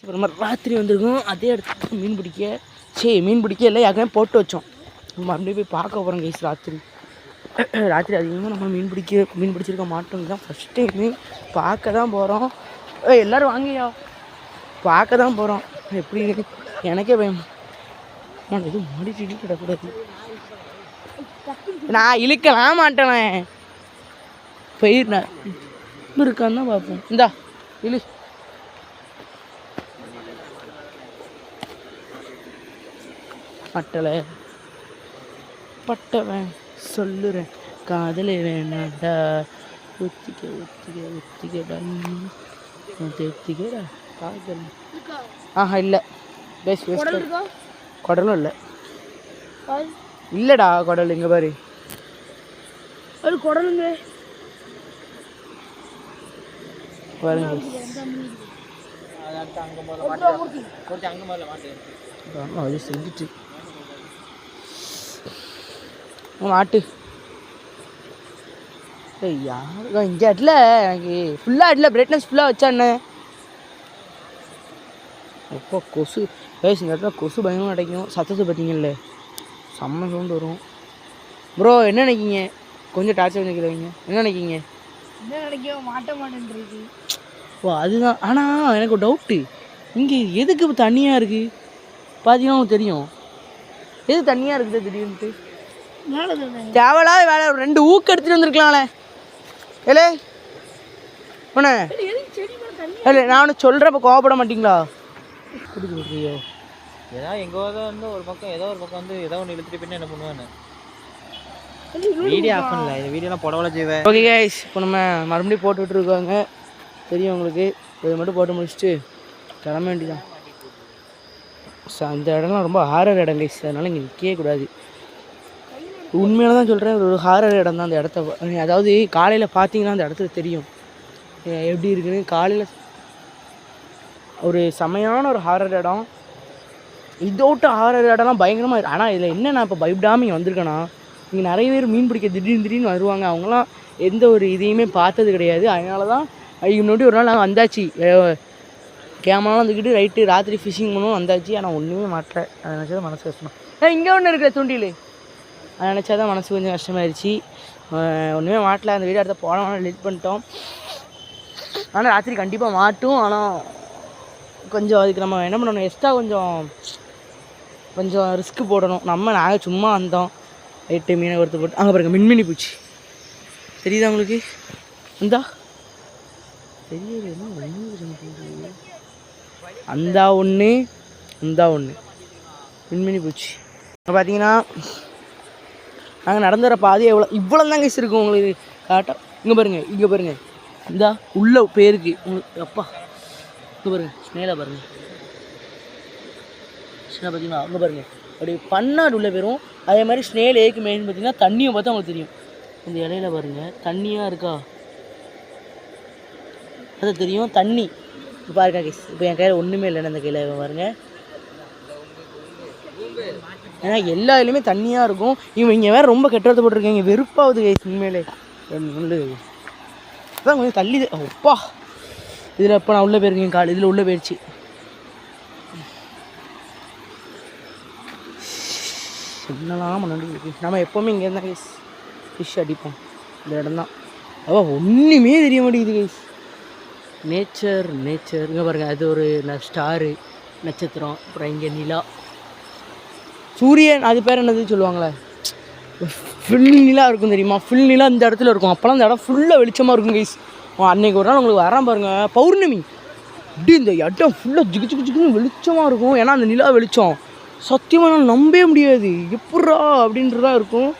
அப்புறமா ராத்திரி வந்திருக்கோம். அதே இடத்துக்கு மீன் பிடிக்க இல்லை யாருமே போட்டு வச்சோம். மறுபடியும் போய் பார்க்க போகிறோம் கைஸ். ராத்திரி அதிகமாக நம்ம மீன் பிடிச்சிருக்க மாட்டோம். இதுதான் ஃபஸ்ட் டைமு. பார்க்க தான் போகிறோம். எல்லோரும் வாங்கியா பார்க்க தான் போகிறோம். எப்படி எனக்கே பயம். நான் எதுவும் மாடிட்டு கிடக்கூடாது. நான் இழுக்கலாம் மாட்டேன். போயிடுறேன் இருக்கான்னு தான் பார்ப்போம். இந்தா இழு. பட்டலை பட்டவன் சொல்லுறேன் காதலே வேணாண்டா ஒத்திக்கடா காதல். ஆஹா இல்லை பேஸ் குடலும் இல்லை இல்லைடா குடல் இங்கே பாரு. அது குடலுங்க பாருங்க. அது செஞ்சுட்டு மாட்டு யாருக்கா இங்கே அட்டில் எனக்கு ஃபுல்லாக அட்டில் பிரைட்னஸ் ஃபுல்லாக வச்சாண்ணே. எப்போ கொசு பேசு இந்த இடத்துல கொசு பயங்கரம் கிடைக்கும். சத்தத்தை பார்த்தீங்கல்ல செம்ம சவுண்டு வரும். ப்ரோ என்ன நினைக்கிங்க? கொஞ்சம் டார்ச்சர் நினைக்கிறவங்க என்ன நினைக்கிங்க? என்ன நினைக்க மாட்டேன்றது. ஓ அதுதான். ஆனால் எனக்கு ஒரு டவுட்டு, இங்கே எதுக்கு இப்போ தண்ணியாக இருக்குது பார்த்தீங்கன்னா உங்களுக்கு தெரியும். எது தண்ணியாக இருக்குது திடீர்னுட்டு? தேவையில்லாத வேலை. 2 ஊக்கு எடுத்துகிட்டு வந்துருக்கலாம்ல. ஏலே ஒண்ணே இல்லை நான் ஒன்று சொல்கிறப்ப கோவப்பட மாட்டிங்களா? கொடுக்குறியோ ஏதாவது எங்கே வந்து ஒரு பக்கம் ஏதோ ஒரு பக்கம் வந்து ஏதோ ஒன்று இழுத்துட்டு பின்ன என்ன பண்ணுவேன்னு வீடியோ ஆஃப் பண்ணல. இந்த வீடியோலாம் புடவலை செய்வேன். ஓகே கைஸ், இப்போ நம்ம மறுபடியும் போட்டுக்கிட்டு இருக்காங்க. தெரியும் உங்களுக்கு. இதை மட்டும் போட்டு முடிச்சுட்டு கிளம்ப வேண்டியதான். அந்த இடம்லாம் ரொம்ப ஹாரர் இடம் கைஸ். அதனால் இங்கே நிற்கவே கூடாது. உண்மையில தான் சொல்கிறேன், ஒரு ஹாரர் இடம் தான் அந்த இடத்த. அதாவது காலையில் பார்த்தீங்கன்னா அந்த இடத்துல தெரியும் எப்படி இருக்குன்னு. காலையில் ஒரு செமையான ஒரு ஹாரர் இடம். இதோட்டு ஹாரர் இடம்லாம் பயங்கரமாக இருக்குது. ஆனால் இதில் என்ன நான் இப்போ பயப்படாமல் இங்கே வந்திருக்கேன்னா, இங்கே நிறைய பேர் மீன் பிடிக்க திடீர்னு வருவாங்க. அவங்களாம் எந்த ஒரு இதையுமே பார்த்தது கிடையாது. அதனால தான் முன்னாடி ஒரு நாள் நாங்கள் வந்தாச்சு, கேமராலாம் வந்துக்கிட்டு ரைட்டு ராத்திரி ஃபிஷிங் பண்ணுவோம் வந்தாச்சு. ஆனால் ஒன்றுமே மாட்டேன். அதை நினச்சா தான் மனசு கஷ்டமாக. இங்கே ஒன்று இருக்குது தூண்டில். அதை நினச்சா தான் மனசு கொஞ்சம் கஷ்டமாயிருச்சு. ஒன்றுமே மாட்டல. அந்த வீடியோ எடுத்த போனோம் டெலிட் பண்ணிட்டோம். ஆனால் ராத்திரி கண்டிப்பாக மாட்டும். ஆனால் கொஞ்சம் அதுக்கு நம்ம என்ன பண்ணணும், எக்ஸ்ட்ரா கொஞ்சம் ரிஸ்க்கு போடணும். நாங்கள் சும்மா வந்தோம் ரைட்டு மீனை ஒருத்தர் போட்டு. அங்கே பாருங்க மின்மினி பூச்சி தெரியுதா உங்களுக்கு? இந்தா தெரியல அந்தா ஒன்று மின்மினி பூச்சி. பார்த்தீங்கன்னா நாங்கள் நடந்து வர பாதையே இவ்வளோ தான் கைஸ் இருக்கும் உங்களுக்கு காட்டா. இங்கே பாருங்கள் இந்தா உள்ள பேருக்கு உங்களுக்கு. அப்பா இங்கே பாருங்கள் ஸ்னேலாக பாருங்கள். ஸ்னேலாக பார்த்தீங்கன்னா அங்கே பாருங்கள் அப்படி பன்னாடு உள்ளே போயிடும். அதே மாதிரி ஸ்னேல் ஏக்கு மெயின் பார்த்தீங்கன்னா தண்ணியை பார்த்தா உங்களுக்கு தெரியும். இந்த இலையில பாருங்கள் தண்ணியாக இருக்கா, அது தெரியும். தண்ணி இப்போ இருக்கா கைஸ். இப்போ என் கையில் ஒன்றுமே இல்லைன்னு அந்த கையில் பாருங்கள். ஏன்னா எல்லா இதுலேயுமே தண்ணியாக இருக்கும். இங்கே வேறு ரொம்ப கெட்டத்தை போட்டிருக்கீங்க. வெறுப்பாகுது கைஸ் உண்மையிலே. அதான் கொஞ்சம் தள்ளி. அப்பா இதில் இப்போ நான் உள்ளே போயிருக்கேன். கால் இதில் உள்ளே போயிடுச்சு. என்னெல்லாம் பண்ணி நம்ம எப்போவுமே இங்கே இருந்தால் கைஸ் ஃபிஷ் அடிப்போம். இந்த இடம் தான். ஒன்றுமே தெரிய மாட்டேங்குது கைஸ். நேச்சர் இங்கே பாருங்கள். அது ஒரு ஸ்டாரு நட்சத்திரம். அப்புறம் இங்கே நிலா சூரியன். அது பேர் என்னது சொல்லுவாங்களே, ஃபுல் நிலா இருக்கும் தெரியுமா? ஃபுல் நிலா இந்த இடத்துல இருக்கும். அப்போலாம் இந்த இடம் ஃபுல்லாக வெளிச்சமாக இருக்கும் கைஸ். அன்றைக்கி ஒரு நாள் உங்களுக்கு வரான் பாருங்கள் பௌர்ணமி. இப்படி இந்த இடம் ஃபுல்லாக ஜிகுன்னு வெளிச்சமாக இருக்கும். ஏன்னா அந்த நிலா வெளிச்சம் சத்தியமாக நான் நம்பவே முடியாது. எப்பட்றா அப்படின்றதான் இருக்கும்.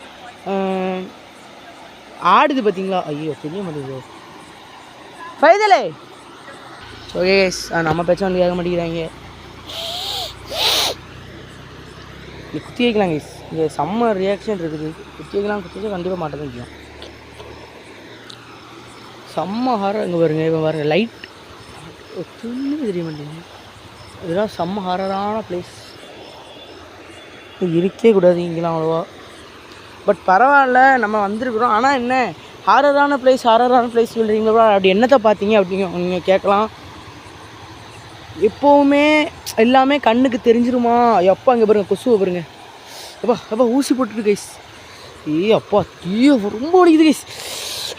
ஆடுது பார்த்தீங்களா? ஐயோ தெரிய மாட்டேங்குது ஃபைதலே. ஓகே கைஸ், நம்ம பேச்ச வந்து கேட்க மாட்டேங்கிறாங்க. குத்தி வைக்கலாம் கைஸ். இங்கே செம்ம ரியாக்ஷன் இருக்குது. குத்தி வைக்கலாம் கண்டிப்பாக மாட்டேன் வைக்கலாம். செம்ம ஹாரர். இங்கே பாருங்கள் இப்போ பாருங்கள் லைட் ஒன்றுமே தெரிய மாட்டேங்குது. இதெல்லாம் செம்ம ஹாரரான பிளேஸ். இருக்கவே கூடாது இங்கெல்லாம் அவ்வளோவா. பட் பரவாயில்ல நம்ம வந்திருக்குறோம். ஆனால் என்ன ஹாரரான பிளேஸ் சொல்கிறீங்களா? அப்படி என்னத்தை பார்த்தீங்க அப்படிங்க நீங்கள் கேட்கலாம். எப்போவுமே எல்லாமே கண்ணுக்கு தெரிஞ்சிருமா? எப்போ அங்கே பாருங்க கொசுவை பாருங்க. அப்பா அப்பா ஊசி போட்டுருக்கு கைஸ். அப்பா ஐயோ ரொம்ப வலிக்குது கைஸ்.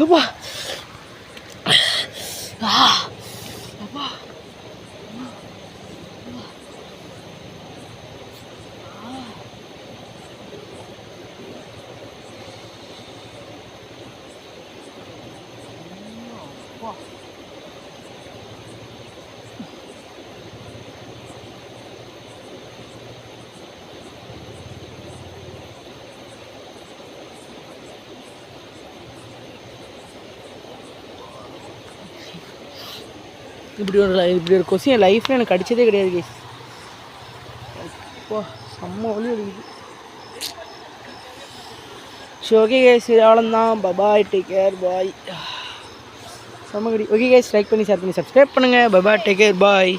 அப்பா அப்பா இப்படி ஒரு கொஸ்டின் என் லைஃப்பில் எனக்கு அடித்ததே கிடையாது கைஸ். அப்பா செம்ம வலி அடிக்குது. சரி ஓகே கைஸ், இது அவ்வளோதான். பபாய், டேக் கேர், பாய். செம்ம கடி. ஓகே கைஸ், லைக் பண்ணி ஷேர் பண்ணி சப்ஸ்கிரைப் பண்ணுங்கள். பபாய், டேக் கேர், பாய்.